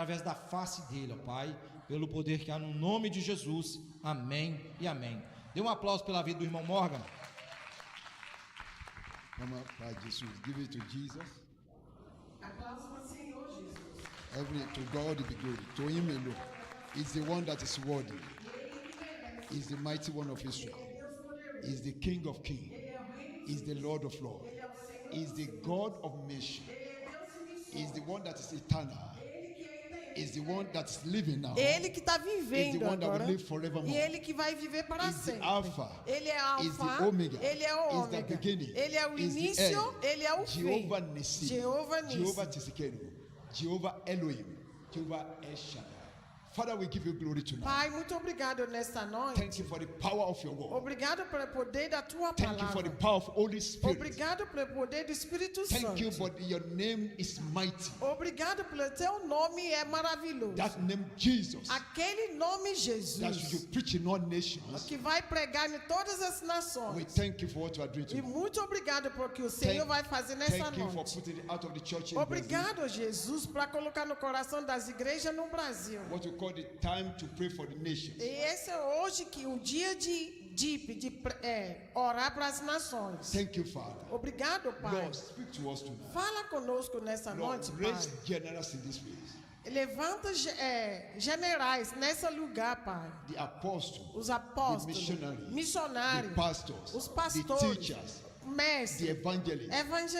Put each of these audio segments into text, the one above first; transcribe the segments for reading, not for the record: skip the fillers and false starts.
através da face dele, ó Pai, pelo poder que há no nome de Jesus. Amém e amém. Dê um aplauso pela vida do irmão Morgan. Vamos para Jesus. Give it to Jesus. Aplausos para o Senhor Jesus. To God be glory. To him alone. He's the one that is worthy. He's the mighty one of Israel. He's the King of kings. He's the Lord of lords. He's the God of nations. He's the one that is eternal. He's the one that is living now. Ele que está He's vivendo the one that agora. will live forevermore. E ele que vai viver para He's the sempre. Alpha. Ele é He's the Alfa. Omega. Ele é o He's the Ômega. beginning. Ele é o He's the início. end. Ele é o fim. Jehovah Nissi. Jeová Jehovah Nissi. Tsidkenu. Jehovah Elohim. Jehovah El Shaddai. Father, we give you glory tonight. Pai, muito obrigado nesta noite. Thank you for the power of your word. Obrigado pelo poder da tua Thank you for the palavra. power of Holy Spirit. Obrigado pelo poder do Espírito Thank you, Santo. but your name is mighty. Obrigado pelo teu nome é maravilhoso. That name, Jesus, Aquele nome that you Jesus preach in all nations. que vai pregar em todas as We nações. thank you for what you are doing E tonight. muito obrigado por que o Senhor vai fazer nessa Thank you for noite. putting it out of the church in Brazil. Obrigado, Jesus, para colocar no coração das igrejas no Brasil. What we call the time to pray for the nations. E esse é hoje que o dia de orar para as nações. Thank you, Father. Obrigado, Pai. Lord, speak to us tonight. Fala conosco nessa Lord, noite, raise Pai. generals in this place. Levanta generais nesse lugar, Pai. The apostles, Os apóstolos, the missionários, pastors, os the pastores, teachers, the mestres, evangelists,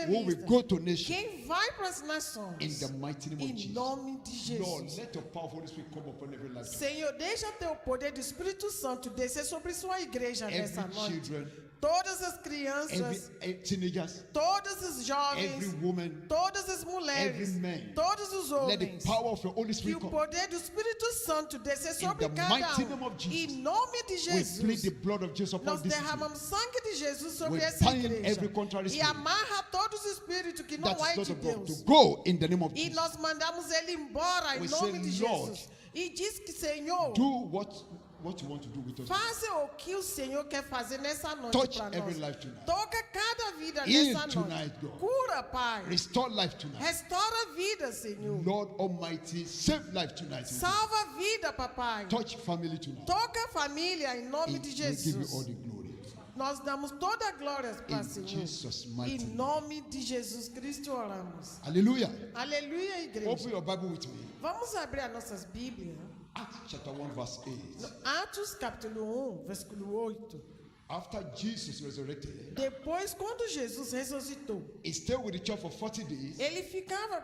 who will evangelistas. go to nations Quem vai para as in nações? the mighty name of Em Jesus. nome de Lord, Jesus. let your powerful Holy Spirit come upon every life. Senhor, deixa teu poder do Espírito Santo descer sobre sua igreja nessa Every noite. children, Todas as crianças, every teenagers, todos os jovens, every woman, todas as mulheres, every man. todos os let the homens. power of your Holy Que Spirit o come. poder do Espírito Santo descer sobre the cada mighty name of Jesus, Em nome de We plead Jesus. the blood of Jesus upon Nós this city. derramamos sangue de Jesus sobre We essa bind igreja. every contrary E spirit amarra todos os espíritos que não That é is not de of God. Deus. To go in the name of E Jesus. nós mandamos ele embora em We nome say, de Lord, Jesus. E diz que, Senhor, Do what you want to do with us. faça o que o Senhor quer fazer nessa noite Touch para every nós. life tonight. Toca cada vida Heal nessa tonight, noite. God. Cura, Pai. Restore life tonight. Restaura a vida, Senhor. Lord Almighty, save life tonight. Salva a vida, papai. Touch family tonight. Toca a família em nome And de we give you all Jesus. the glory. Nós damos toda a glória para o In Senhor. Jesus' mighty Em name. nome de Jesus Cristo oramos. Hallelujah. Aleluia, igreja. Open your Bible with me. Vamos abrir as nossas Bíblias. Acts chapter 1 verse 8. No Atos capítulo 1, versículo 8. After Jesus resurrected, Depois, quando Jesus ressuscitou, he stayed with the church for 40 days ele ficava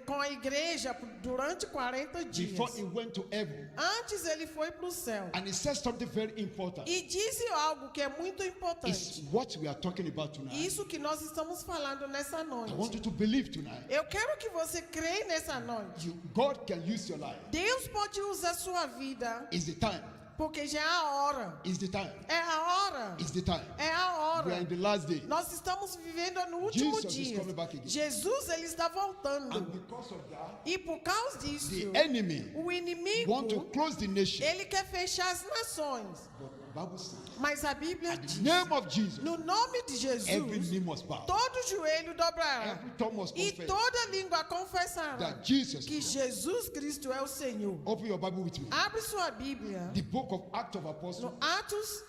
com a igreja durante 40 dias. before he went to heaven. Antes ele foi para o céu. And he said something very important. E disse algo que é muito It's importante. what we are talking about tonight. Isso que nós estamos falando nessa I want noite. you to believe tonight. Eu quero que você creia nessa noite. God can use your life. Deus pode usar sua vida, It's the time. porque já é a hora. It's the time. É a hora. It's the time. É a We are hora. in the last day. Nós estamos vivendo no último Jesus is dia. coming back again. Jesus, ele está voltando. And because of that, E por causa disso, the enemy o inimigo, want to close the nation. ele quer fechar as nações. But the Bible says, Mas a Bíblia at the diz, name of Jesus, no nome de every Jesus, knee must bow. todo joelho dobrará. Every tongue must E confess toda língua confessará that Jesus que is Lord. Jesus Cristo é o Senhor. Open your Bible with me. Abre sua Bíblia The book of Acts of Apostles, no Atos,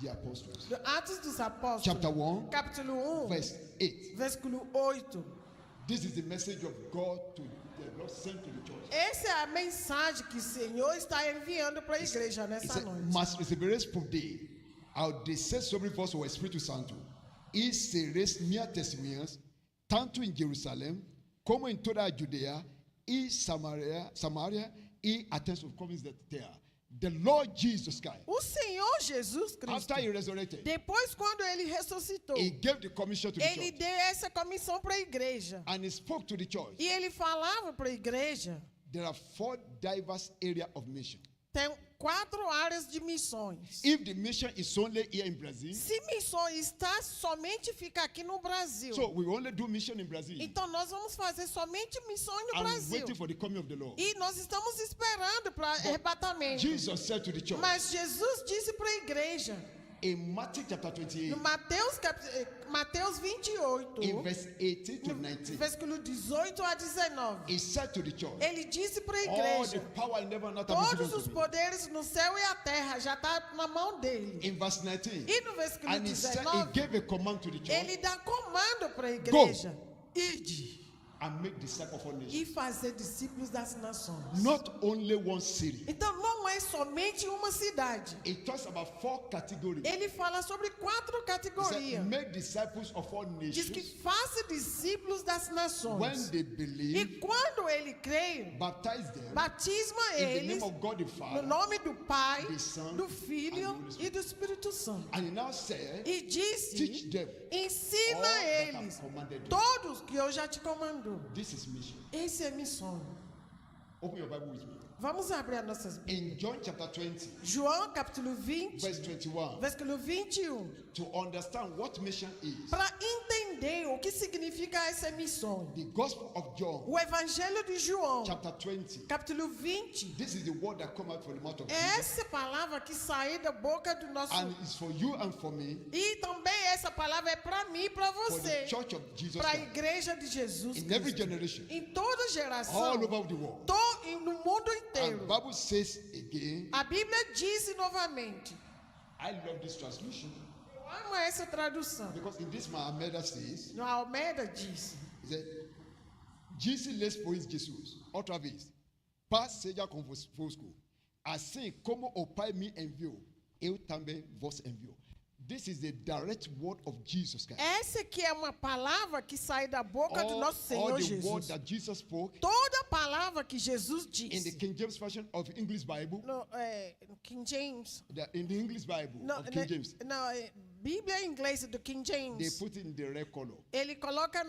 the Apostles, no Atos dos Apóstolos, chapter 1, capítulo 1, verse 8. versículo 8. This is the message of God to the Lord sent to the church. Essa é a mensagem que o Senhor está enviando para a igreja He nessa said, noite. mas recebereis poder ao descer sobre vós o Espírito Santo, e sereis minhas testemunhas, tanto em Jerusalém, como em toda a Judeia, e Samaria, e até os confins da terra. The Lord Jesus Christ, O Senhor Jesus Cristo, after he resurrected, depois quando ele ressuscitou, he gave the commission to the ele church. deu essa comissão para a igreja. And he spoke to the church. E ele falava para a igreja, There are 4 diverse areas of mission. tem 4 áreas de missões. If the mission is only here in Brazil, Se missões está somente fica aqui no Brasil, so we only do mission in Brazil. então nós vamos fazer somente missões no I'm Brasil. waiting for the coming of the Lord. E nós estamos esperando para arrebatamento. Jesus said to the church, Mas Jesus disse para a igreja, In Matthew chapter 28, No Mateus 28, in verse 18 to 19, versículo 18 a 19, he said to the church, ele disse para a all the igreja: power in heaven and earth have been todos given os to me. poderes no céu e a terra já está na mão dele. In verse 19, E no versículo and he said, he 19, gave a command to the church, ele dá comando para a igreja: ide and make disciples of all nations. e fazer discípulos das nações. Not only one city. Então não é somente uma cidade. It talks about 4 categories. Ele fala sobre 4 He said, categorias. make disciples of all Diz que nations. faça discípulos das When nações. they E believe, quando ele crê, baptize them batisma in the name eles of God the no Father. nome do Pai, the Son, do and Filho the Holy Spirit. e do Espírito Santo. And he now said, E disse: teach them ensina all that eles I've commanded you. todos que eu já te comando. This is mission. Esse é missão. Open your Bible with me. Vamos abrir as nossas Bíblias. In John chapter 20, João capítulo 20, verse 21, versículo 21. to understand what mission is, Para entender o que significa essa missão. the Gospel of John, O Evangelho de João, chapter 20, capítulo 20. this is the word that come out from the mouth of É Jesus. essa palavra que saiu da boca do nosso. And it's for you and for me, E também essa palavra é para mim e para for the você. church of Jesus Para a Christ, igreja de Jesus in every Cristo. generation, Em toda geração. all over the world. E no mundo And inteiro. the Bible says again, A Bíblia diz novamente. I love this translation, Eu amo essa tradução. because in this my Almeida says, No Almeida diz. he said, disse lhes, pois, Jesus, outra vez, paz seja convosco. Assim como o Pai me enviou, eu também vos envio. This is the direct word of Jesus Christ. Essa aqui é uma palavra que sai da boca do nosso All Senhor the word Jesus. that Jesus spoke Toda palavra que Jesus in the disse. King James version of English Bible, No, King James. in the English Bible No, of King James, Bíblia em inglês do King they James. put it in the red color. Ele coloca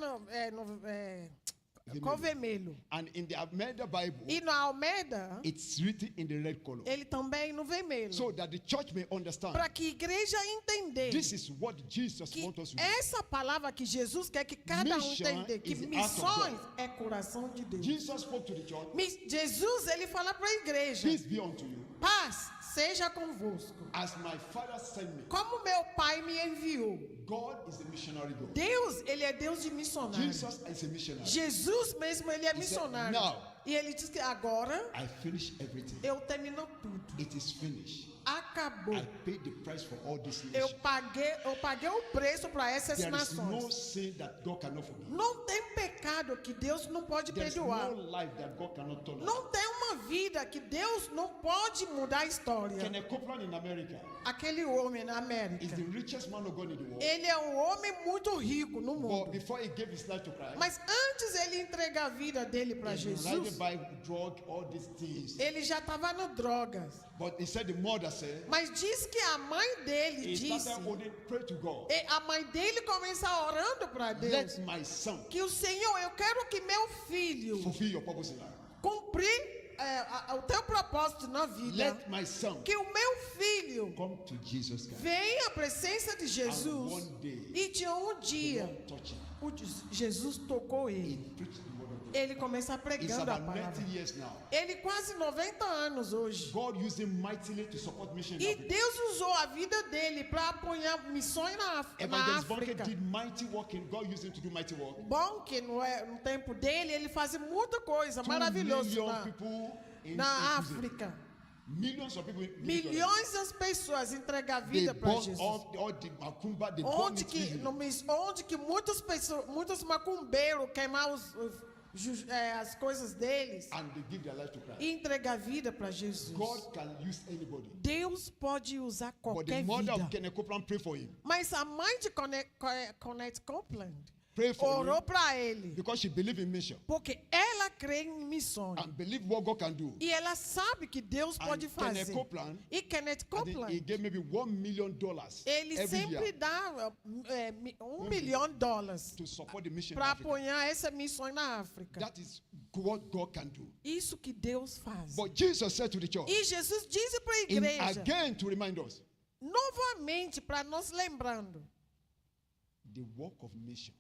com vermelho. And in the Almeida Bible, E na Almeida, it's written in the red color. ele também no vermelho. So that the church may understand, Para que a igreja entenda this is what Jesus que wants us to do. essa palavra que Jesus quer que cada um Mission entenda, que is the act of missões é coração de Deus. Jesus spoke to the church, Jesus, ele fala para a igreja: peace be unto you, paz seja convosco. as my Father sent me. Como meu Pai me enviou. God is a missionary God. Deus, ele é Deus de missionário. Jesus is a missionary. Jesus mesmo, ele é He said, missionário. "Now, E ele diz que agora I finish everything. eu termino tudo. It is finished. Acabou. I paid the price for all these Eu nations. paguei o preço para essas There is no nações. sin that God cannot forgive. Não tem pecado que Deus não pode There is perdoar. no life that God cannot turn around. Não tem uma vida que Deus não pode mudar a história. Kenneth Copeland in America Aquele homem na América, is the richest man of God in the world. ele é um homem muito rico no But mundo. before he gave his life to Christ, Mas antes ele entregar a vida dele para he was Jesus, blinded by drug, all these things. ele já estava no drogas. But he said the mother said, Mas diz que a mãe dele he disse, started holding, pray to God. e a mãe dele começou orando para Deus, Let my son que o Senhor, eu quero que meu filho fulfill your purpose in life. cumprir o teu propósito na vida. Let my son Que o meu filho come to Jesus Christ. venha à presença de Jesus. And one day, E tinha um dia, touch him. Jesus tocou He ele. preached the word of God. Ele começa It's pregando a about palavra. 90 years now. Ele quase 90 anos hoje. God used him mightily to support mission in E Africa. Deus usou a vida dele para apoiar missões na Evangelist Bunker África. did mighty work and God used him to do mighty work. Bom que no tempo dele ele fazia muita coisa 2 maravilhosa million people in na prison. África. Millions of people. Milhões das pessoas entregam a They vida para bought Jesus. all the macumba, they bought Onde it que, easily. onde que muitas pessoas, muitos macumbeiros queimaram as coisas deles And they give their life to Christ. e entregar a vida para Jesus. God can use anybody. Deus pode usar But the qualquer mother vida. of Kenneth Copeland prayed for him. Mas a mãe de Kenneth Copeland Pray for orou him para ele, because she believed in mission porque ela crê em missões. and believe what God can do. E ela sabe que Deus pode Kenneth fazer. Copeland, E Kenneth I think he Copeland, gave maybe $1 million ele every sempre year dá $1 milhão to support the mission in para Africa. apoiar essa missão na África. That is what God can do. Isso que Deus faz. But Jesus said to the church, E Jesus disse para a in igreja, again to remind us, novamente, para nós lembrando, the work of mission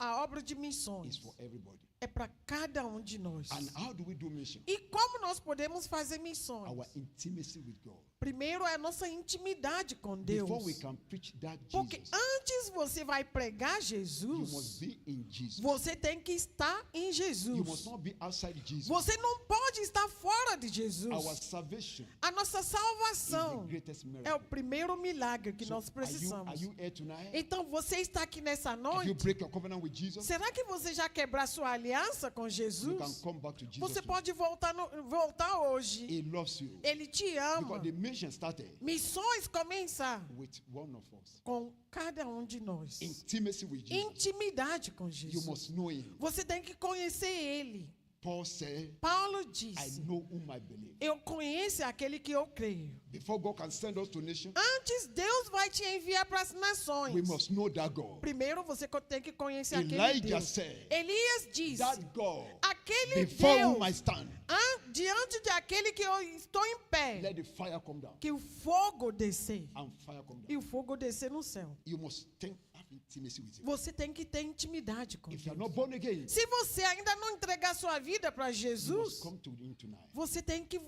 a obra de is missões for everybody. é para cada um de nós. And how do we do mission? E como nós podemos fazer missões? Our intimacy with God. Primeiro é a nossa intimidade com Deus. Before we can preach that Porque Jesus, antes você vai pregar you Jesus, must be in Jesus. você tem que estar em You must Jesus. not be outside Jesus. Você não pode estar fora de Our Jesus. salvation A nossa is the salvação greatest é o miracle. primeiro milagre que So, nós are precisamos. you here tonight? Então você está aqui nessa Have you noite? break your covenant with Jesus? Será que você já quebrou a sua aliança com You can Jesus? come back to Jesus. Você tonight. pode voltar hoje. He loves you. Ele te ama. Because the mission started Missões começam with one of us. com cada um de nós. Intimacy with Jesus. Intimidade com You Jesus. must know him. Você tem que conhecer Ele. Paul said, Paulo I disse: know whom I believe. eu conheço aquele que eu creio. Before God can send us to nations, Antes Deus vai te enviar para as nações. we must know that God. Primeiro você tem que conhecer aquele Elijah Deus. said, Elias disse: that God, aquele before Deus, whom I stand, diante de aquele que eu estou em pé, let the fire come down. que o fogo descer. And fire come E down. o fogo descer no céu. You must have intimacy with him. Você tem que ter intimidade com If you are Deus. not born again, Se você ainda não entregar sua vida para you must Jesus, come to him tonight. você tem que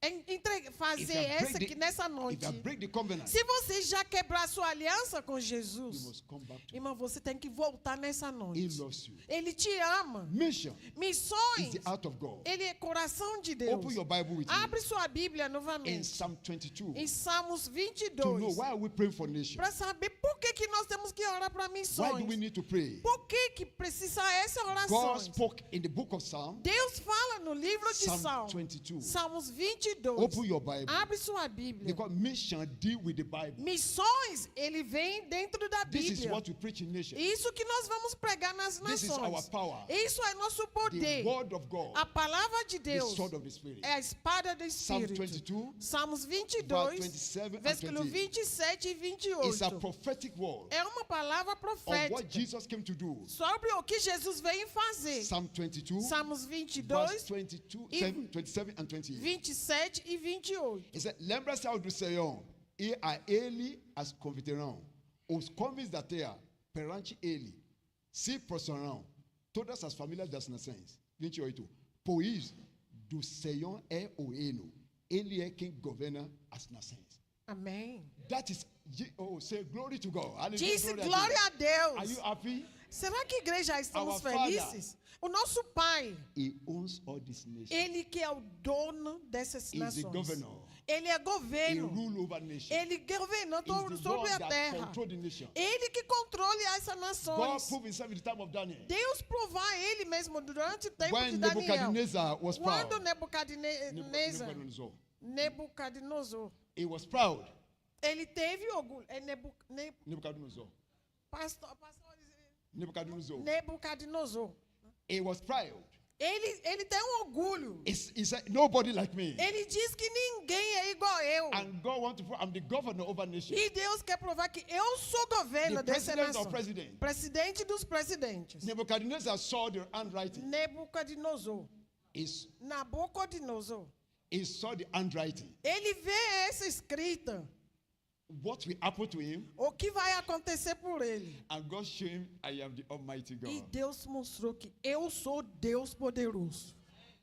If fazer you break essa the- aqui nessa If noite. you break the covenant, Se você já quebrar sua aliança com you Jesus, must come back to him. irmão, você tem que voltar nessa He noite. loves you. Ele te ama. Mission is Missões, the art of God. ele é coração de Deus. Open your Bible with me Abre sua Bíblia in novamente. Psalm 22 Em Salmos to know 22. why are we praying for nations. Para saber por que nós temos que orar para Why missões. do we need to pray? Por que precisa essa God oração? spoke in the book of Psalm, Deus fala no livro de Psalm Salmos. 22. Salmos 22. Open your Bible. Abre sua Bíblia. Because mission deal with the Bible. Missões, ele vem dentro da This is Bíblia. what we preach in nations. Isso que nós vamos pregar nas This is our nações. power. Isso é nosso The poder. word of God, A palavra de the Deus sword of the Spirit. é a espada do Psalm Espírito. 22, Salmos verse 22, 27 and versículo 28. 27 e It's a 28. prophetic word É uma palavra of what profética Jesus came to do. sobre o que Jesus veio fazer. Psalm 22, Salmos verse 22, 22, e 27 and 28. 27 e 28. He said, lembra-se ao do Senhor, e a ele as convidarão. Os convites da terra, perante ele, se prostrarão todas as famílias das nações. 28. Pois do Senhor é o reino. Ele é quem governa as nações. Amém. That is, oh, say glory to God. Hallelujah, Disse glory glória a Are Deus. you happy? Será que igreja já estamos Our Father. felizes? O nosso Pai, He owns all these nations. ele que é o dono dessas He is the nações. governor. Ele é He governo. rule over nations. Ele governou He is the sobre one a that terra. control the nation. Ele que controla essas God nações. proved himself in the time of Daniel. Deus provar ele mesmo durante o tempo When de Daniel. Nebuchadnezzar was proud. Quando Nebuchadnezzar, Nebuchadnezzar, He was proud. ele teve orgulho. É Nebuchadnezzar. pastor, Nebuchadnezzar. Nebuchadnezzar. He was proud. Ele tem um orgulho. He said, nobody like me. Ele diz que ninguém é igual eu. And God wants to prove I'm the governor over nations. E Deus quer provar que eu sou governo The dessa president nação. of presidents. Presidente dos presidentes. Nebuchadnezzar saw the handwriting. Nebuchadnezzar. Nabucodonosor. He saw the handwriting. Ele vê essa escrita. What will happen to him? O que vai acontecer por ele? And God showed him, I am the Almighty God. E Deus mostrou que eu sou Deus poderoso.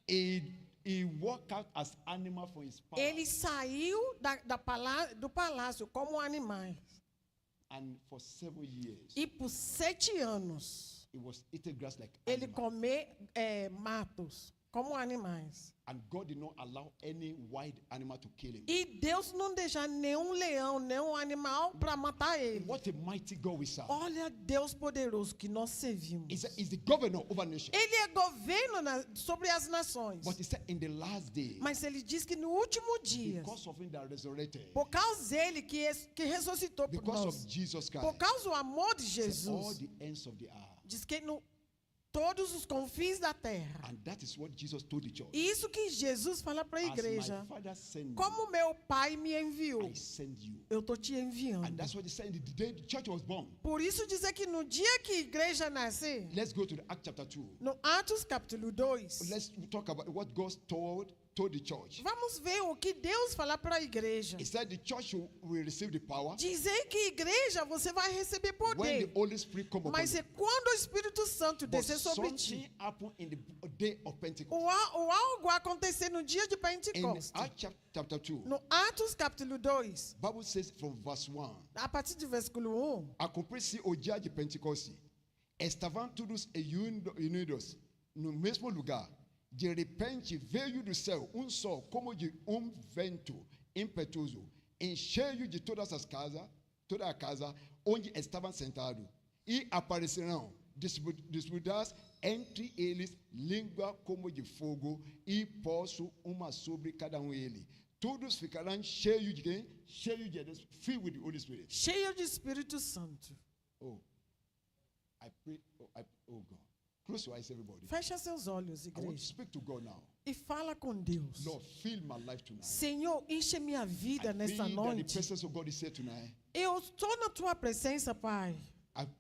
He walked out as animal for his power. Ele saiu do palácio como animais. And for 7 years, E por 7 anos, he was eating grass like ele animal. comeu matos como animais. And God did not allow any wild animal to kill him. E Deus não deixa nenhum leão, nenhum animal para matar ele. What a mighty God we serve. Olha Deus poderoso que nós servimos. He's the governor over nations. Ele é governo sobre as nações. But he said in the last day, Mas ele diz que no último dia, because of him that resurrected, por causa dele que ressuscitou por because nós, of Jesus Christ, por causa do amor de he said, all Jesus, the ends of the earth. diz que todos os confins da terra. And that is what Jesus told the church. E isso que Jesus fala para a As igreja. my Father sent Como meu Pai me enviou, you, I send you. eu estou te And enviando. that's what he said the day the church was born. Por isso dizer que no dia que a igreja nascer, Let's go to the Acts chapter 2. no Atos capítulo 2, Let's talk about what God told the church. vamos ver o que Deus fala para a igreja. He said the church will receive the power Dizer que igreja você vai receber when the poder. Holy Spirit come upon Mas you. é quando o Espírito Santo But descer sobre something ti. happened in the day of Pentecost. O algo acontecer no dia de In Pentecostes. Acts chapter 2, No Atos capítulo 2, Bible says from verse 1, a partir do versículo 1, a cumprir-se o dia de Pentecostes, estavam todos unidos no mesmo lugar. De repente veio do céu sol como de vento impetuoso, encheu de toda a casa onde estavam sentados, e apareceram distribuídas entre eles língua como de fogo, e posto uma sobre cada deles. Todos ficarão cheios de quem? Cheios de Deus, filled with the Holy Spirit. cheio de Espírito Santo. Oh, I pray. Oh God. Close your eyes, everybody. Fecha seus olhos, I want to igreja, speak to God now. e fala com Deus. Lord, fill my life tonight. Senhor, enche minha vida I nessa feel that the noite. presence of God is here tonight. Eu estou na tua presença, Pai.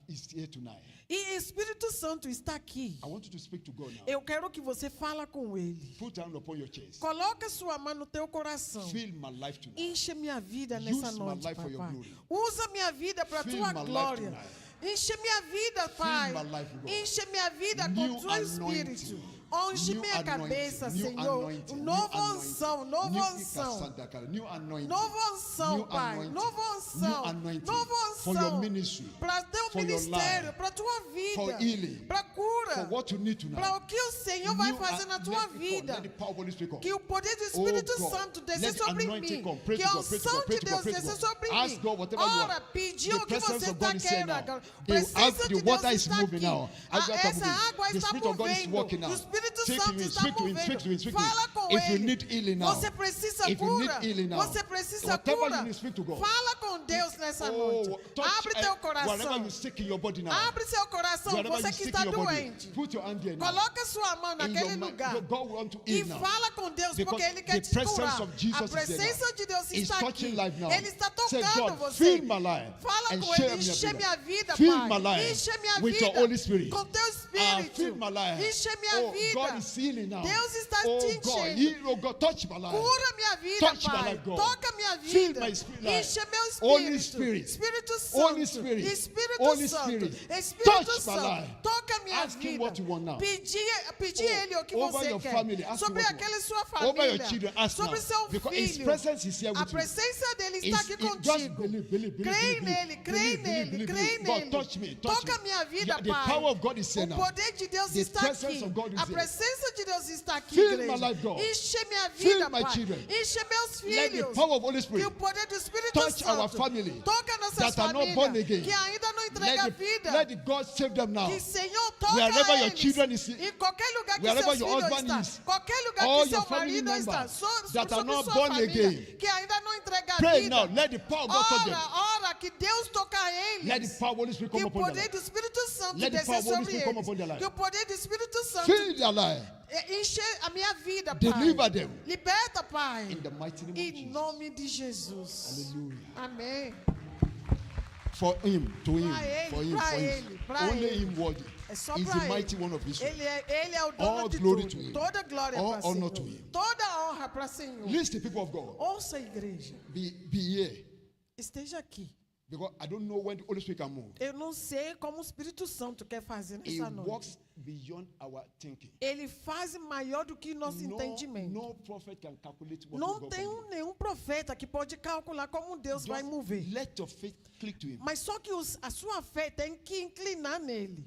Is here tonight. E Espírito Santo está aqui. I want you to speak to God now. Eu quero que você fale com Ele. Put your hand upon your chest. Coloca sua mão no teu coração. Fill my life tonight. Enche minha vida nessa Use my noite, life for your papai. glory. Usa minha vida para a Fill tua my life glória. tonight. Enche minha vida, Pai. my life, God. Enche minha vida New com o teu Espírito. anointing. Unge New minha cabeça, anointing. New Senhor. anointing. Novo New unção, anointing. novo New unção. ikasandakara. New anointing. Novo unção, New Pai. anointing. Novo unção. New anointing. Novo For your unção. ministry. Para teu For your ministério, life. para tua vida. For healing. Para cura. For what you need tonight. Para o que o Senhor vai New fazer na tua let the vida. power of the Holy Spirit come. Que o poder do Espírito Oh, God. Santo desça Let the sobre anointing mim. come. Pray Que to a God, pray to unção God, pray de to Deus God, pray to desça God. sobre Ask mim. God whatever you Ora, want. pedir The o que presence você of God está is here querendo now. agora. The Presença de water Deus is está moving aqui. now. As you are Essa moving. água The está Spirit of God is movendo. working now. O Espírito Speak to Santo him, está speak to him, movendo. speak to him, speak to him. Fala com If you ele. need healing now, Você precisa if you need cura. healing now, Você precisa whatever cura. you need, speak to God. Fala com Deus nessa noite. Abre teu wherever coração. you sick in your body now. Abre seu coração. Wherever Você you que sick está in your body. doente. Put your hand here now. Coloca sua mão In naquele your mind, lugar. God want to E heal now. fala com Deus, Because porque Ele quer the te presence curar. of Jesus A is here presença now. de Deus He's está aqui. touching life now. Ele está Say, tocando God, você. fill my life Fala and com share Ele, me enche minha vida, Fill Pai. my life Enche minha with vida your Holy Spirit. com teu Espírito. Fill my life. Enche minha Oh, vida. God is healing now. Deus está oh, te God, enchendo. heal, oh God, touch my life. Cura minha vida, Touch my Pai. life, God. Toca minha Fill vida. my spirit life. Enche meu espírito. Holy Spirit. Espírito Santo. Holy Spirit. Espírito Holy Santo. Spirit. Espírito Touch my Santo. life. Toca minha Ask him vida. what you want now. Pedir Oh, Ele o que over você your quer. family, ask him Sobre what you aquela want. sua família. Over your children, ask sobre now. seu Because His filho. presence is here A with you. presença dele está aqui Just contigo. believe, Creia nele, creia nele, creia God, nele. touch me, Toca minha vida, The Pai. power of God is here O now. poder de Deus The está presence aqui. of God is A here. presença de Deus está aqui, Fill igreja. my life, God. Enche minha Fill vida, my Pai. children. Enche meus Let the filhos. power of Holy Que Spirit o poder do Espírito touch Santo our family toca nossas that are not born famílias again. que ainda não entregam a let vida. the God save them now. Que Senhor toca Wherever your eles. children is, Em qualquer lugar que wherever seus your filhos husband estão. is, Qualquer lugar all que your seu family marido está. members that Sobre are not sua born família, again. que ainda não entrega a pray vida. now. Let the power of God touch them. Ora, que Deus toca a eles. Let the power of Holy Spirit Que come o upon their poder life. do Espírito Santo Let the desça power of Holy sobre Spirit come upon their eles. life. Que o poder do Espírito Santo Fill their life. enche a minha vida, Pai. Deliver them. Liberta, Pai. In the mighty name of Em Jesus. nome de Jesus. Hallelujah. Amém. For him, to him, Pra ele, for him, pra for ele, him. pra Only ele. him worthy. É só He's pra the ele. mighty one of Israel. Ele é o dono All de glory tudo. to him. Toda glória All para honor Senhor. to him. Toda honra para Senhor. Listen, people of God. Ouça a igreja. Be here. Esteja aqui. Because I don't know when the Holy Spirit can move. Eu não sei como o Espírito Santo quer fazer He nessa noite. works beyond our thinking. Ele faz maior do que nosso entendimento. No prophet can calculate what Não God tem can do. nenhum profeta que pode calcular como Deus vai Just mover. let your faith click to him. Mas só que a sua fé tem que inclinar nele.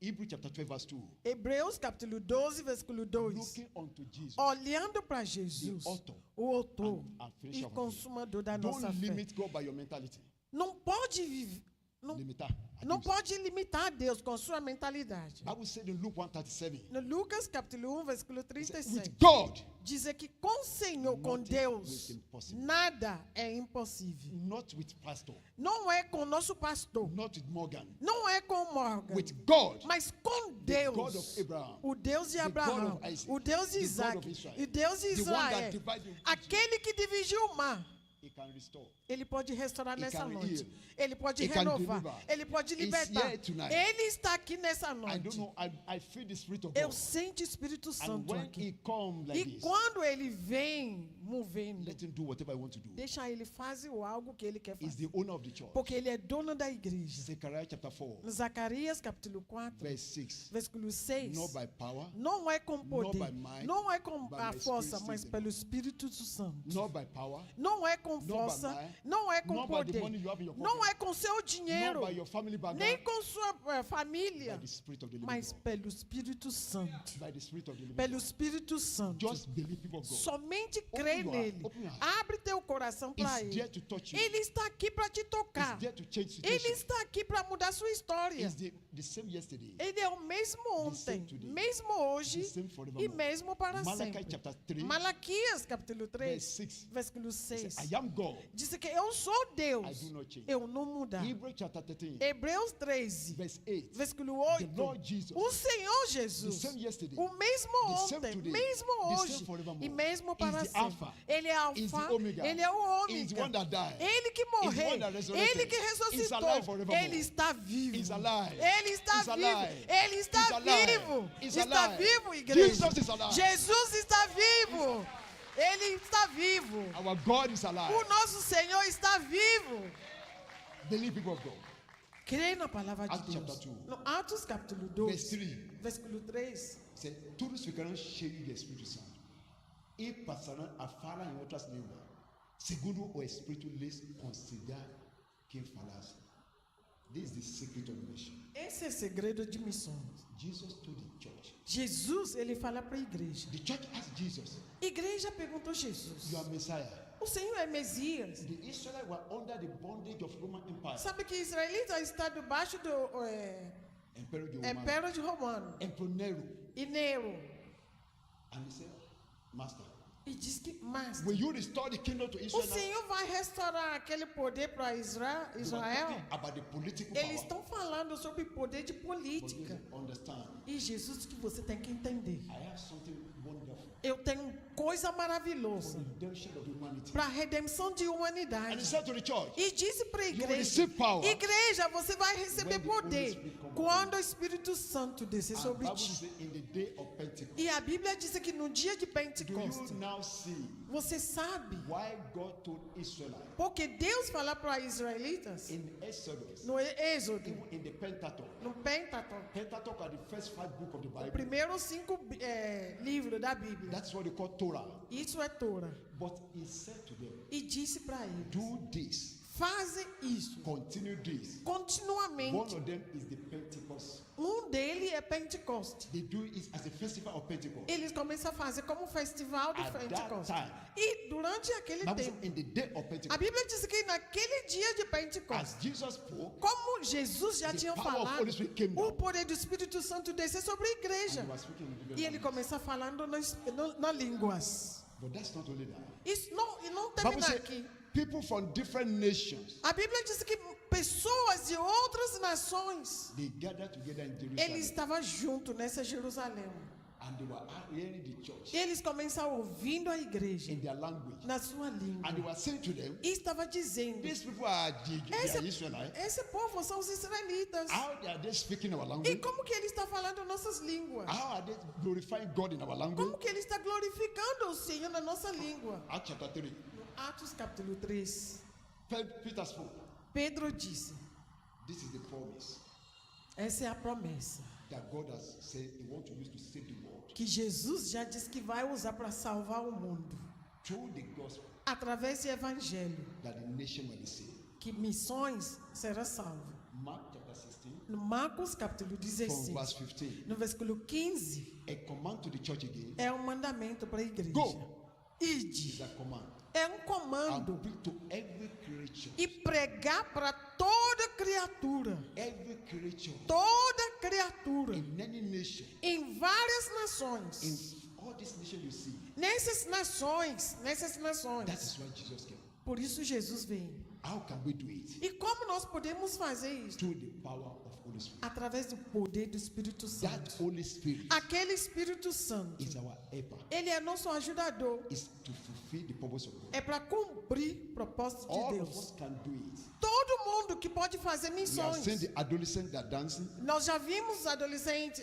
Hebrews chapter 12 verse 2. Hebreus capítulo 12, versículo 2. Looking unto Jesus. Olhando para Jesus, The author o autor and finisher e of our faith. consumador da nossa Don't fé. limit God by your mentality. Não pode viver, Limitar. não pode limitar Deus com a sua mentalidade. Bible said in Luke 1:37. No Lucas capítulo 1, versículo 37. With God, Dizer que com o Senhor, com nothing Deus, is impossible. nada é impossível. Not with pastor, Não é com o nosso pastor, not with Morgan. não é com o Morgan, With God, mas com the God Deus, of Abraham, o Deus de the God Abraão, of Isaac, o Deus de the God Isaac of Israel, e Deus de the one that Israel, divided aquele que dividiu o mar. He can restore. Ele pode restaurar He nessa can noite. heal. Ele pode He can renovar. deliver. Ele pode He's libertar. here tonight. Ele está aqui nessa I don't noite. know. I feel the Spirit of Eu God. sinto o Espírito And Santo when aqui. He comes like E this, quando ele vem movendo, let Him do whatever I want to do. deixa ele fazer algo que ele quer He's fazer. the owner of the church. Porque ele é dono da igreja. Zechariah chapter 4, No Zacarias capítulo 4, verse 6. versículo 6. Not by power, Não é com poder, by might, não é com by a my força, spirit, mas says the pelo Espírito Santo. not by power, Não é com by força, might, não é com not by the poder, money you have in your não pocket, é com seu dinheiro, not by your family nem background, com sua by família, the Spirit of the living mas God. pelo Espírito Santo. By the Spirit of the living Pelo God. Espírito Santo. Just believe people of God. Somente crê your heart, nele. open your heart. Abre teu coração para He's there ele. to touch you. Ele está aqui para te tocar. He's there to change Ele situation. está aqui para mudar sua história. He's the same yesterday. Ele é o mesmo ontem, today, mesmo hoje the same forevermore. e mesmo para Malachi sempre. chapter 3, Malaquias capítulo 3, verse 6. versículo He said, 6. I am God. Diz que eu sou I Deus. do not change. Eu não mudar. Hebrews chapter 13, Hebreus 13, verse 8. versículo The 8. Lord Jesus, O Senhor the Jesus, same yesterday, o mesmo the same ontem, today, mesmo the hoje same forevermore. e mesmo Is para the sempre. Alpha, Ele é is the Alfa, Omega, ele é o is the one Ômega. that died, Ele que is the morreu, one that resurrected, ele que is ressuscitou, alive forevermore. ele está vivo. Is alive. Ele está Is vivo. alive. Ele está Is alive. vivo. Is Está alive. vivo, igreja. Jesus is alive. Jesus está vivo. Ele está vivo. Our God is alive. O nosso Senhor está vivo. Believe people of God. Crê na palavra de Acts Deus. chapter 2. No Atos capítulo Verse 2, 3. versículo 3. Say, todos ficarão cheios do Espírito Santo e passarão a falar em outras línguas, segundo o Espírito lhes conceder que falasse. This is the secret of mission. Esse é o segredo de missões. Jesus told the church. Jesus, ele fala para a igreja. The church asked Jesus, Igreja perguntou a Jesus. you are Messiah. O Senhor é Messias. The Israelites were under the bondage of Roman Empire. Sabe que Israelita está debaixo do Emperor de Roman. Império de Romano Emperor Nero. e Nero. And he said, Master, E diz que, mas will you restore the kingdom to o Israel now? Senhor vai restaurar aquele poder para Israel? They were talking about the political Eles power. estão falando sobre poder de But política. you understand, E Jesus, que você tem que entender. I have something wonderful Eu tenho coisa for maravilhosa the redemption of humanity. para a redenção de And he humanidade. said to the church, E disse para a You will igreja: receive power Igreja, você vai receber when the Holy poder Spirit comes quando o Espírito Santo descer and sobre Bible ti. says in the day of Pentecost. E a Bíblia diz que no dia de Do Pentecostes, you now see você sabe, why God told Israelites porque Deus fala para israelitas in Exodus, no Êxodo, even in the Pentateuch? no Pentateuco, Pentateuch are the first 5 books of the Bible. primeiros 5 livros da Bíblia. That's what they call Torah. Isso é Torá. But he said to them, E disse para eles: do this, fazem isso continue this. One continuamente. of them is the Pentecost. Dele é Pentecostes. They do it as a festival of Pentecost. Eles começam a fazer como festival de At that Pentecostes. time, E durante aquele Bible tempo, says in the day of a Pentecost, Bíblia diz que naquele dia de as Pentecostes, Jesus spoke, como Jesus já The tinha power of falado, Holy Spirit came o down. poder do Espírito Santo descer sobre a and igreja. he was speaking in different E ele languages. começa falando nas línguas. But that's not only that. Isso não Bible termina says aqui. people from different nations, A Bíblia diz que pessoas de outras nações, they gathered together in ele Jerusalem, estava junto nessa Jerusalém. and they were hearing the church E eles começaram ouvindo a igreja in their language, na sua língua. and they were saying to them, E estava dizendo: these people are they are Israelites. esse povo são os israelitas. How are they speaking our E language? como que ele está falando nossas línguas? How are they glorifying God in our language? Como que ele está glorificando o Senhor na nossa língua? Acts chapter 3. No Atos capítulo 3, Peter spoke. Pedro disse: This is the promise essa é a promessa that God has said He wants to use to save the world que Jesus já disse que vai usar para salvar o mundo through the gospel, através do evangelho, that the nation will be saved. que missões será salvo. Mark chapter 16, No Marcos capítulo from 16, verse 15. no versículo 15, A command to the church again. é um mandamento para a igreja. Go. Ide. Is a command. É um comando. And preach to every creature. E pregar para toda criatura. Every creature Toda criatura. in any nation. Em várias nações. In all these nations you see. Nessas nações. That is why Jesus came. Por isso Jesus veio. How can we do it? E como nós podemos fazer isso? Through the power of Holy Spirit. Através do poder do Espírito That Santo. Holy Spirit Aquele Espírito Santo, is our helper. ele é nosso ajudador. Is to fulfill the purpose of God. É para cumprir o propósito de All of Deus. us can do it. Todo mundo que pode fazer We have seen missões. the adolescents that are dancing. Nós já vimos adolescentes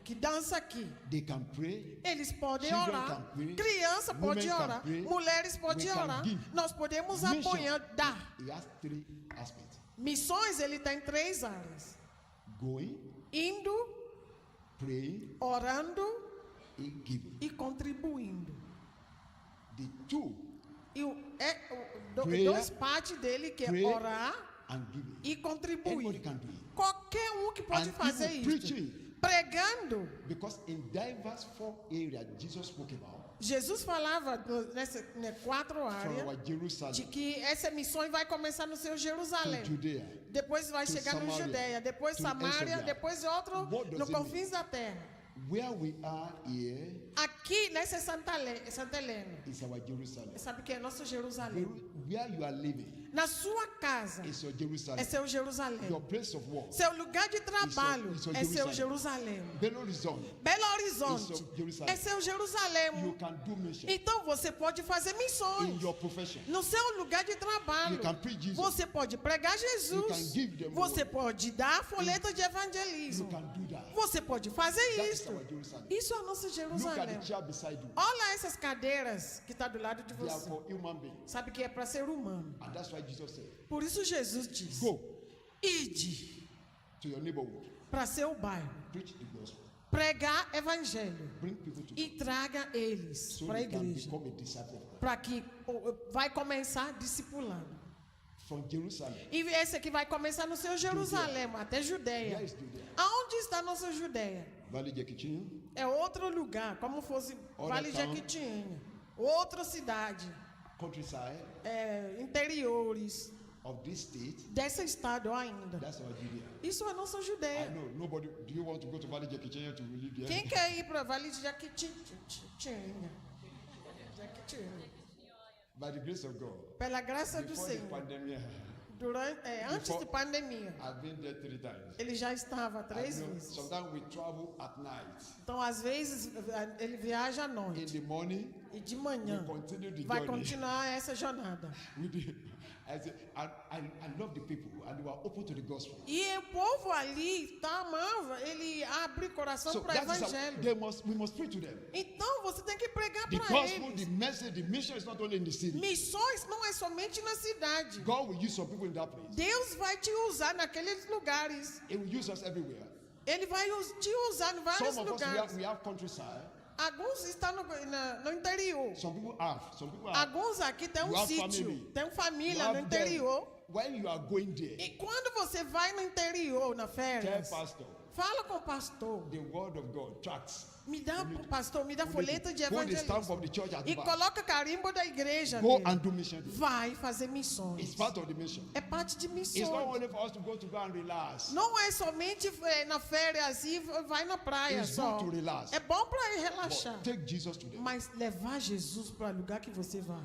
que dançam aqui. They can pray. Eles podem Children orar. can pray. Criança Women pode can orar. pray. Mulheres podem We can orar. give. Nós podemos Mission. apoiar, dar. It has three aspects: Missões, ele tem 3 áreas. going, Indo, praying, orando and giving. e contribuindo. The two, E Prayer, dois partes dele, que é pray, orar and giving. e Anybody contribuir. can do it. Qualquer que pode And fazer even isso. preaching. Pregando. Because in diverse 4 areas Jesus spoke about Jesus falava nessas 4 from áreas our Jerusalem de que essa missão vai começar no seu to Jerusalém. Judea. Depois vai to chegar no Samaria, Judeia, depois to Samaria, Ensabia. depois outro What does no it confins da terra. Where we are here Aqui nessa Santa Helena, is our Jerusalem. sabe que é nosso Jerusalém. Where you are living Na sua casa is your Jerusalem. é seu Jerusalém. Your place of work. Seu lugar de trabalho It's your é seu Jerusalem. Jerusalém. Belo Horizonte. Belo Horizonte It's your Jerusalem. é seu Jerusalém. You can do mission Então você pode fazer in missões. your profession. No seu lugar de trabalho, You can preach Jesus. você pode pregar You Jesus. can give them Você word. pode dar a folheta de You evangelismo. can do that. Você pode fazer That is isso. our Jerusalem. Isso é o nosso Look at Jerusalém. the chair beside you. Olha essas cadeiras que está do lado de They are você. for human beings. Sabe que é para ser humano. And that's why Jesus said, Por isso Jesus diz: go ide to your neighborhood, para seu bairro, preach the gospel, pregar evangelho bring people to e traga eles so para a you can igreja. become a disciple of God. Para que vai começar discipulando. From Jerusalem. E esse aqui vai começar no seu Jerusalém, até Judeia. Where is Judea? Aonde está nossa Judeia? Valley de Jequitinho, É outro lugar, como fosse Outra Vale de town. Jequitinhonha. Outra cidade, countryside interiores of this state. desse estado ainda. That's our Judea. Isso é nossa I Judeia. know nobody. Do you want to go to Valley de Jequitinho to live there? Quem quer ir para Vale de Jequitinhonha? Jequitinhonha. By the grace of God. Pela graça do Before the Senhor. pandemic, Antes Before- de pandemia, I've been there 3 times. ele já estava I 3 know vezes. sometimes we travel at night. Então, às vezes, ele viaja à In noite. the morning, E de we manhã continue the vai journey. continuar essa jornada. We do- I love the people and they were open to the gospel. E o povo ali amava, ele abre coração So para o that is evangelho. we must preach to them. Então você tem que pregar The para gospel, eles. the message, the mission is not only in the city. Missões não é somente na cidade. God will use some people in that place. Deus vai te usar naqueles lugares. He will use us everywhere. Ele vai te usar em vários Some of us lugares. we have countryside. Alguns estão no interior. Some people have. Some people have. Alguns aqui tem You um have sítio, family. tem You família have no them. interior. When you are going there, E quando você vai no interior, na tell férias, pastor fala com o pastor. the word of God tracts. Me dá, pastor, me dá folheta de Hold the stamp evangelismo. of the church at E the back. coloca carimbo da igreja Go nele. and do mission there. Vai fazer It's missões. part of the mission. É parte de It's not missões. only for us to go and relax. Não é somente na férias e vai na praia It's só. good to relax. É bom para ir But relaxar. take Jesus to them. Mas levar Jesus para o lugar que você vai.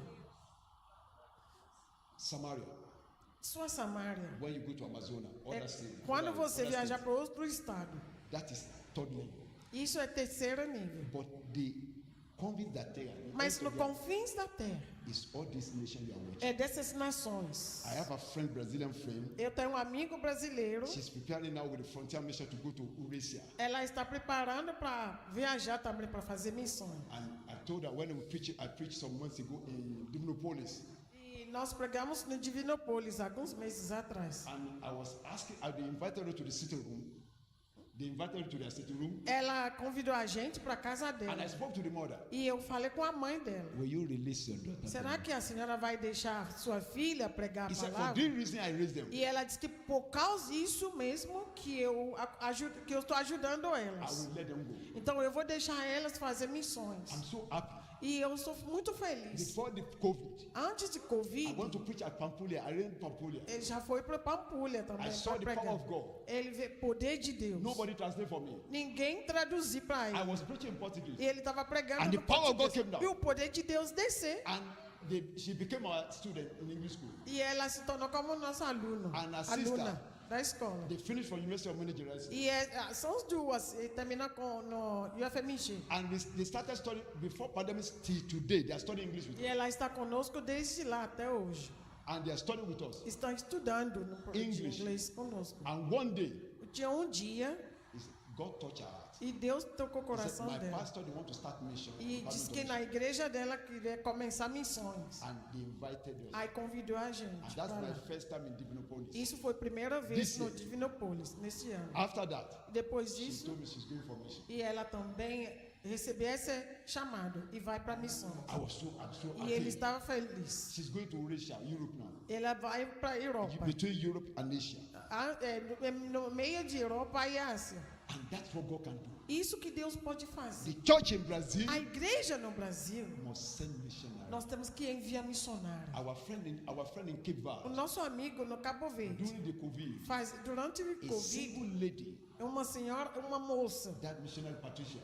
Samaria. Sua Samária. When you go to Amazônia, other state, Quando other- você other viajar state, para outro estado. that is third level. Isso é terceiro nível. But the convict that they are, Mas no confins da terra. is all this nation you are watching. É dessas nações. I have a friend, Brazilian friend. Eu tenho um amigo brasileiro. She's preparing now with the frontier mission to go to Eurasia. Ela está preparando para viajar também para fazer missões. And I told her when I preached some months ago in Dimnopolis. E nós pregamos no Divinópolis alguns meses atrás. And I was asking, I invited her to the sitting room. They invited her to their sitting room. Ela convidou a gente para a casa And I dela. spoke to the mother. E eu falei com a mãe dela. Will you release your daughter? Será que a senhora vai deixar sua filha pregar He a said, for palavra? this reason I raised them. E ela disse que por causa disso mesmo que eu estou ajudando I elas. will let them go. Então eu vou deixar elas fazer missões. I'm so happy. E eu sou muito feliz. Before the COVID, Antes de I Covid, want to preach at Pampulha. I ran Pampulha. ele já foi para Pampulha também I saw para the power pregar. of God. Ele vê poder de Deus. Nobody translate for me. Ninguém traduzir para I ele. was preaching in Portuguese. E ele estava pregando And no the power of God português. came down. E o poder de Deus descer. And she became our student in English school. E ela se tornou como nossa aluna. And a Aluna da escola. They finished from University of Management. E são as duas. E termina no UFMG. And they started studying before pandemic till today. They are studying English with E us. ela está conosco desde lá até hoje. And they are studying with us. Estão estudando no English. inglês conosco. And one day, Tinha um dia God touched her heart. e Deus tocou o He said, coração my dela. pastor, they want to start mission. E department disse of que na mission." igreja dela queria começar missões. And they invited us. Aí convidou a And gente. that's pra my lá. first time in Divinopolis. Isso foi a primeira This vez no year. Divinopolis, nesse ano. After that, Depois she disso, told me she's going for mission. e ela também recebeu esse chamado e vai para a missão. I'm so E ele happy. estava feliz. She's going to Russia, Europe now. Ela vai para a Europa. Between Europe and Asia. No meio de Europa e Ásia. And that's what God can do. Isso que Deus pode fazer. The church in Brazil A igreja no Brasil, must send missionaries. nós temos que enviar missionários. Our friend in Cape O Verde, nosso amigo no Cabo Verde, during the COVID, durante o a Covid, single lady, uma senhora, uma moça, that missionary Patricia,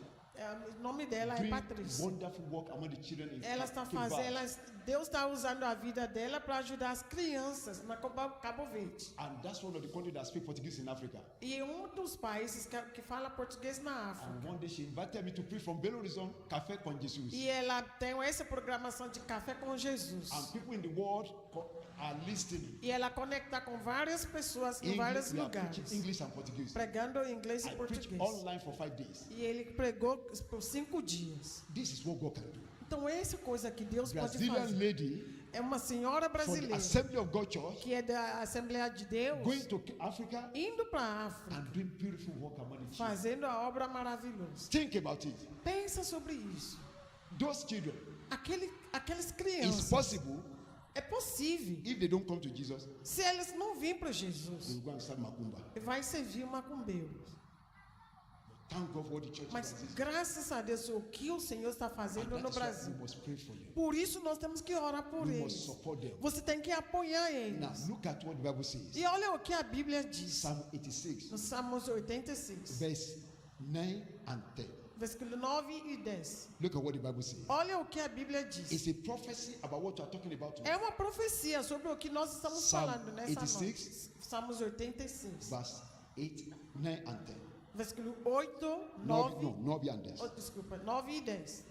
o nome dela é doing Patrícia. wonderful work among the children in Ela está Cape fazendo, Verde. Deus está usando a vida dela para ajudar as crianças na Cabo Verde. And that's one of the countries that speak Portuguese in Africa. E dos países que fala português na África. And one day she invited me to preach from Belo Horizonte, Café com Jesus. E ela tem essa programação de café com Jesus. And people in the world are listening. E ela conecta com várias pessoas em vários we are lugares. preaching English and Portuguese. Pregando inglês e I preach português. online for 5 days. E ele pregou por 5 dias. This is what God can do. Então essa coisa que Deus pode Brazilian fazer. lady É uma senhora from the brasileira Assembly of God Church que é da Assembleia de Deus, going to Africa indo para a África, and doing beautiful work among the children. fazendo a obra maravilhosa. Think about it. Pensa sobre isso. Those children, Aquelas it's crianças, possible é possível, if they don't come to Jesus, se elas não virem para they Jesus, will go and start Macumba. vai servir macumbeiro. Thank God for what the church Mas does. graças a Deus, o que o Senhor está fazendo And no that is why Brasil. we must pray for them. Por isso nós temos que orar por We eles. must support them. Você tem que apoiar Now, eles. look at what the Bible says. E olha o que a Bíblia diz. Psalm 86, No Salmos 86, verse 9 and 10. versículo 9 e 10. Look at what the Bible says. Olha o que a Bíblia diz. It's a prophecy about what you are talking about É today. uma profecia sobre o que nós estamos Psalm falando nessa 86, noite. Salmos 86, Verse 8, 9 and 10. versículo 8, 9, 9 and 10. desculpa, 9 e 10.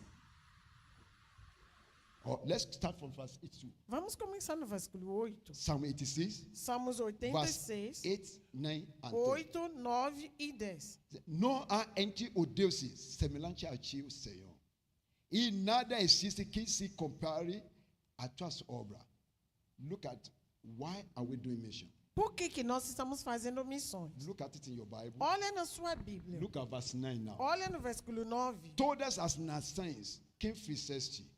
Let's start from verse 8 to Vamos começar no versículo 8. Psalm 86, Salmos verse 86, 8, 9 and 10. 8, 9 e 10. Não há entre os deuses semelhante a ti, o Senhor. E nada existe que se compare a tuas obras. Look at why are we doing mission? Por que nós estamos fazendo missões? Look at it in your Bible. Olha na sua Bíblia. Look at verse 9 now. Olha no versículo 9. Todas as nações que fizeste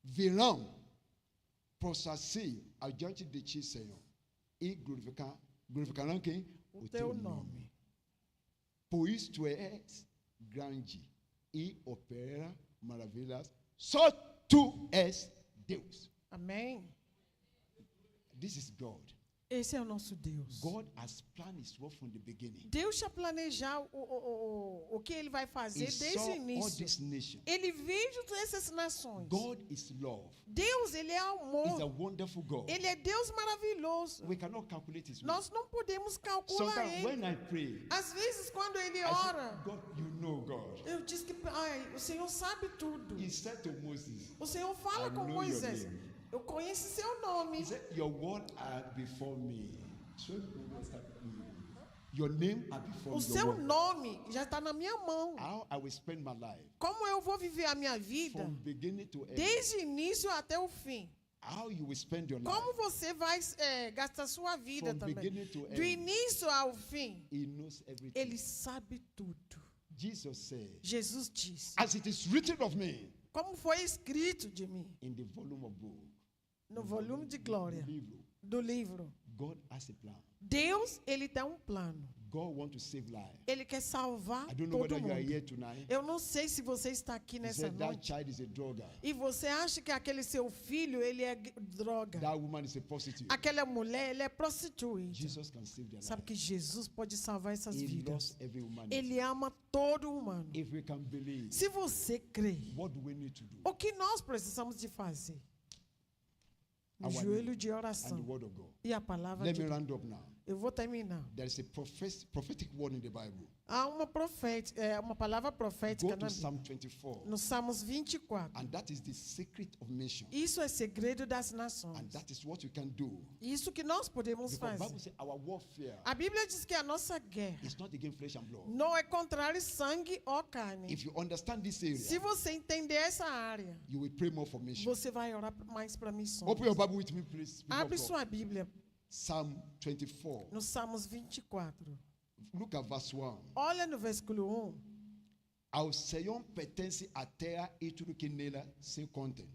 virão prostrar-se diante de ti, Senhor, e glorificarão quem? O teu nome. Pois tu és grande e opera maravilhas. Só tu és Deus. Amém? This is God. Esse é o nosso Deus. God has planned his work from the beginning. Deus já planejou o que ele vai fazer He desde saw o all início. these nations. Ele viu todas essas nações. God is love. Deus, ele é He's a amor. wonderful God. Ele é Deus maravilhoso. We cannot calculate his Nós não podemos calcular Sometimes when ele. I pray, Às vezes, quando ele I ora, say, God, you know God. eu disse que o Senhor sabe tudo. He said to Moses, O Senhor fala I com know your Moisés. name. Eu conheço seu nome. He said, your word are before me. Your name are before O me. seu nome já está na minha mão. How I will spend my life Como eu vou viver a minha vida, from beginning to end. desde o início até o fim. How you will spend your life. Como você vai gastar sua vida From também. beginning to Do end. início ao fim, He knows everything. ele sabe tudo. Jesus said, Jesus disse, as it is written of me como foi escrito de mim, in the volume of book, no volume de glória livro, do livro. God has a plan. Deus, ele tem um plano. God wants to save life. Ele quer salvar I don't know todo whether you are mundo. here tonight. Eu não sei se você está aqui He nessa said that noite child is a drugger. e você acha que aquele seu filho, ele é droga. That woman is a prostitute. Aquela mulher, ele é prostituída. Jesus can save their Sabe life. que Jesus pode salvar essas He vidas. loves every woman. Ele ama todo humano. If we can believe, Se você crê, what do we need to do? o que nós precisamos de fazer? no our joelho de and the oração word of God. e a palavra Let de me Deus. round up now. Eu vou terminar. There is a prophetic word in the Bible. Há uma palavra profética Go to na Psalm 24. no Salmos 24. And that is the secret of mission. Isso é segredo das And nações. that is what you can do. Isso que nós podemos Because the Bible fazer. says our warfare A Bíblia diz que a nossa guerra is not against flesh and blood. não é contra sangue ou carne. If you understand this Se area, você entender essa área, you will pray more for mission. você vai orar mais para missões. Open your Bible with me, please. people of Abre God. sua Bíblia Psalm 24. no Salmos 24. Look at verse 1. Olha no versículo 1. Ao Senhor pertence a terra e tudo que nela se contém.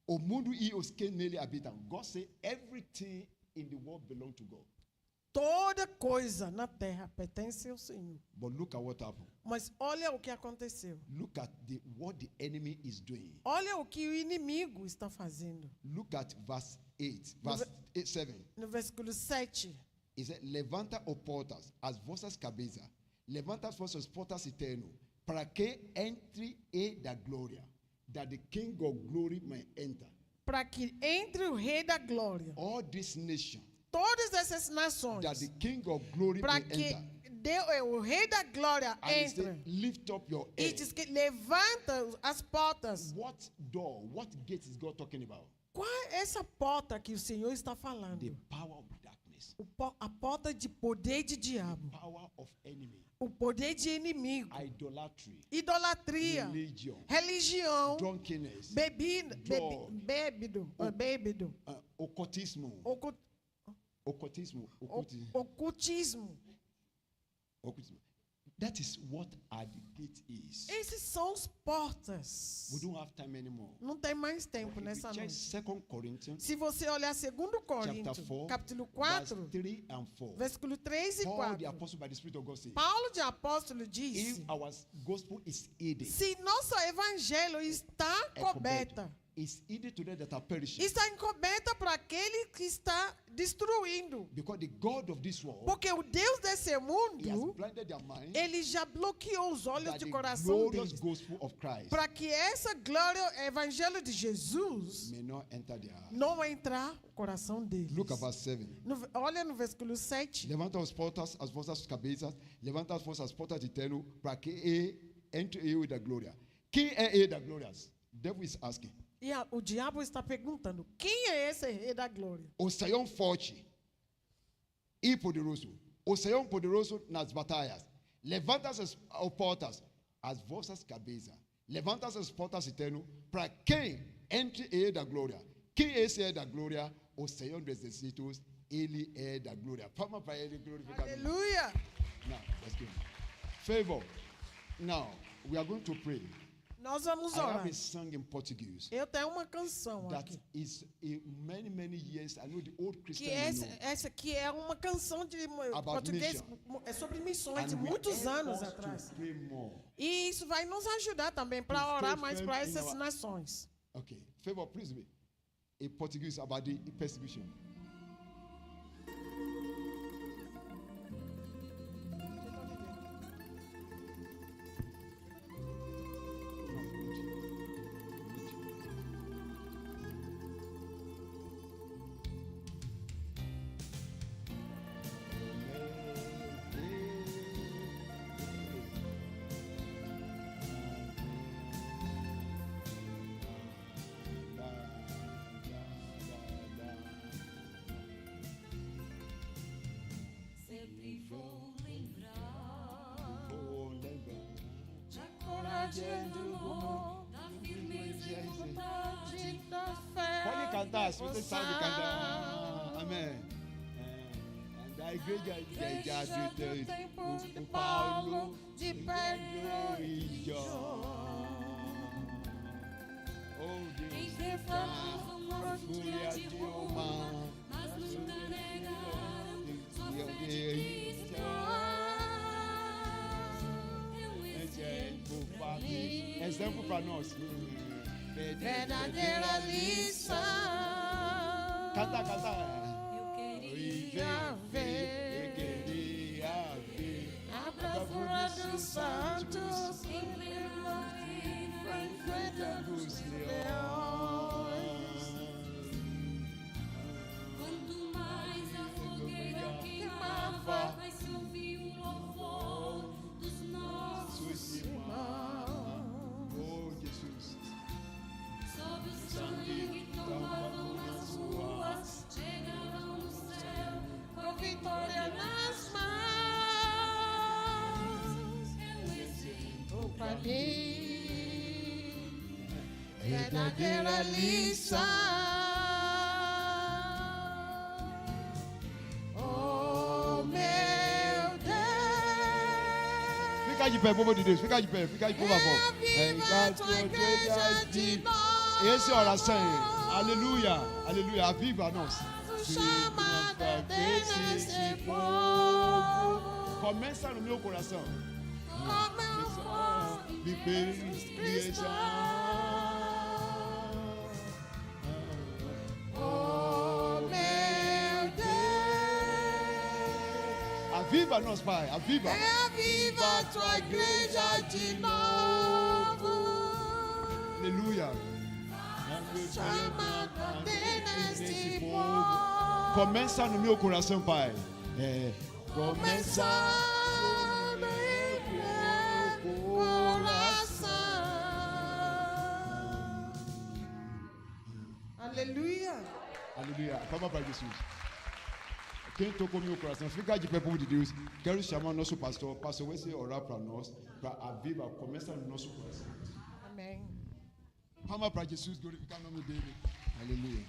O mundo e os que nele habitam. God said everything in the world belong to God. Toda coisa na terra pertence ao Senhor. But look at what happened. Mas olha o que aconteceu. Look at what the enemy is doing. Olha o que o inimigo está fazendo. Look at verse 8. Verse 8, 7. No versículo 7. He said, levanta, ó portas, as vossas cabeças. Levanta as vossas portas eterno, para que entre e da glória. That the King of glory may enter. Para que entre o Rei da Glória. All this nation, Todas essas nações. that the King of glory Para may que enter. o Rei da Glória And he entre. said, lift up your E head. diz que levanta as portas. What door, what gate is God talking about? Qual é essa porta que o Senhor está falando? The power of darkness. A porta de poder de diabo. Power of enemy. O poder de inimigo. Idolatry. Idolatria. Religion. Religião. Drunkenness. Bebida. Drug. Bébido. Occultismo. Ocu- Occultismo. Ocultismo. Occultismo. That is what our gate is. Esses são os portas. We don't have time anymore. Não tem mais tempo If you nessa check noite. 2 Corinthians Se você olhar 2 Coríntios, chapter 4, capítulo verse 4, 3 and 4. versículo 3 e Paul, 4. the apostle by the Spirit of God, says, Paulo de apóstolo disse: if our gospel is hidden, se nosso evangelho está coberta, is hidden to them that are perishing. está encoberta para aquele que está destruindo. Because the God of this world, Porque o Deus desse he has mundo, blinded their mind ele já bloqueou os olhos that de the coração glorious deles. gospel of Christ Para que essa glória, evangelho de Jesus, may not enter their heart. não entrar no coração deles. Look at verse 7. Olha no versículo 7. Levanta as portas, as vossas cabeças, levanta as vossas portas de eterno, para que entre eu da glória. Quem é ele da glória? Devil is asking. E o diabo está perguntando: quem é esse Rei da Glória? O Senhor forte e poderoso. O Senhor poderoso nas batalhas. Levanta as portas, as vossas cabeças. Levanta as portas eterno, para quem entre ele da glória. Quem é esse da glória? O Senhor dos exércitos, ele é da glória. Palma para ele glorificar. Aleluia! Now, let's go. Favor. Now, we are going to pray. Nós vamos I have orar. a song in Portuguese Eu tenho uma canção that aqui. is many years. I know the old Christian. Que you know. essa aqui é uma canção de português, é sobre missões de And we muitos help anos us atrás. to pray more. E isso vai nos ajudar também para To orar stay mais firm para in essas our- nações. Okay, Favor, please me. In Portuguese about the persecution. Sempre vou lembrar Oh, lembra. da coragem do amor, da firmeza e vontade, Da fé. Pode cantar, se você sabe Moçada. cantar. Amém. Da igreja Igreja do de tempo de o Paulo, de Pedro e João. Oh, em Deus, enfrentamos uma fúria de uma. mas nunca negaram sua fé de Cristo. É um Exemplo para nós. verdadeira lição. Canta. Eu queria Eu queria ver A bravura dos santos em plena vida enfrentando dos os leões. leões. verdadeira lição. Oh, meu Deus. Fica de pé, povo de Deus. Fica de pé, por favor. Reaviva tua igreja de novo. Essa é a oração. Aleluia, aleluia. Aviva nós. Chamada desse povo. Começa no meu coração. Viver Cristo. Oh, meu Deus. Aviva nós, Pai. Aviva. Reaviva tua igreja de novo. Aleluia. Chamada desse povo. Começa no meu coração, Pai. Começa no meu coração. Aleluia. Aleluia. Palma para Jesus. Quem tocou meu coração, fica de pé, povo de Deus. Quero chamar nosso pastor. Pastor, vai orar para nós. Para a viva começa no nosso coração. Amém. Palma para Jesus, glorificar o nome dele. Aleluia.